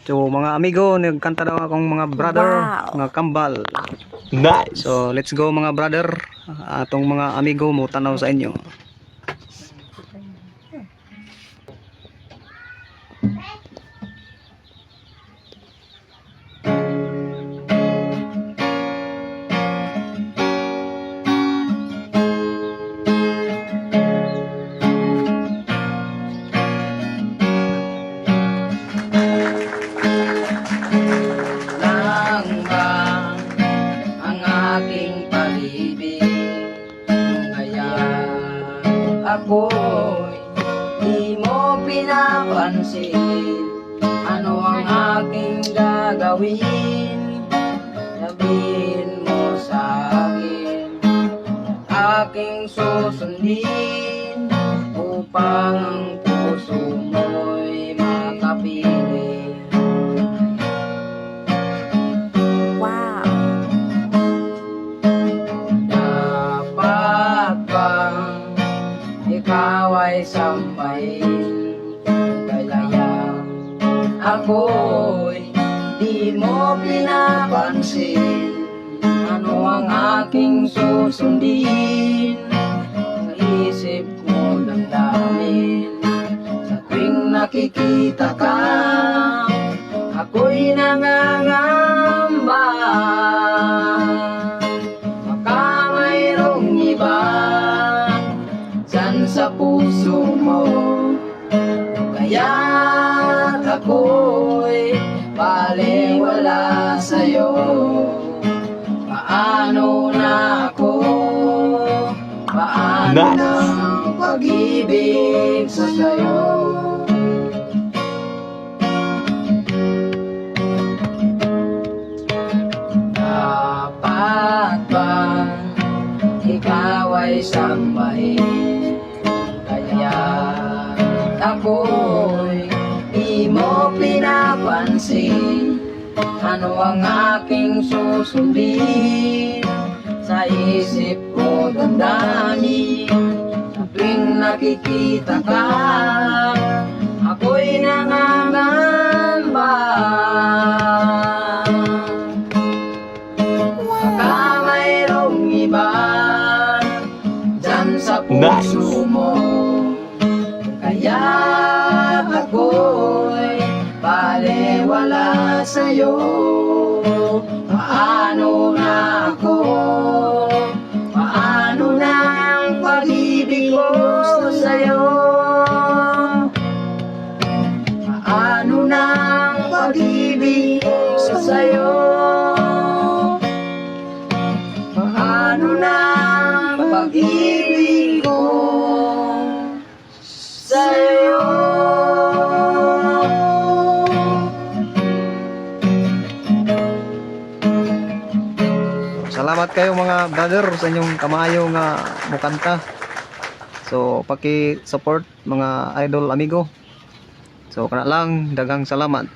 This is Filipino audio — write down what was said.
So mga amigo, nagkanta daw akong mga brother, Wow. mga kambal. Nice. So let's go mga brother. Atong mga amigo mo tanaw sa inyo. Lang ba ang aking pag-ibig? Kaya ako'y di mo pinapansin. Ano ang aking gagawin? Sabihin mo sa akin, aking susundin upang ang puso mo'y makapili. Wow. Dapat bang ikaw ay sambahin? Kaya ako'y di mo pinapansin. Ano ang aking susundin? Sa isip mo damdamin. Sa tuwing nakikita ka, ako'y nangangamba. Baka mayroong iba dyan sa puso mo. Kaya ako'y baliwala sa'yo. Paano na ako? Paano Nice. na ang pag-ibig sa sa'yo? Dapat bang ikaw ay sambahin? Kaya ako'y di mo pinapansin. Ano ang aking susundin? Sa isip ko damdamin. Sa tuwing nakikita ka, ako'y nangangamba. Baka mayroong iba dyan sa puso mo. Kaya ako'y baliwala sa'yo. Paano na ako? Paano na ang pag-ibig ko sa'yo? Paano na ang pag-ibig ko sa'yo? Paano na ang pag-ibig ko sa'yo? Salamat kayo mga brother sa inyong kamayo nga mukanta. So paki-support mga idol amigo. So kana lang, daghang salamat.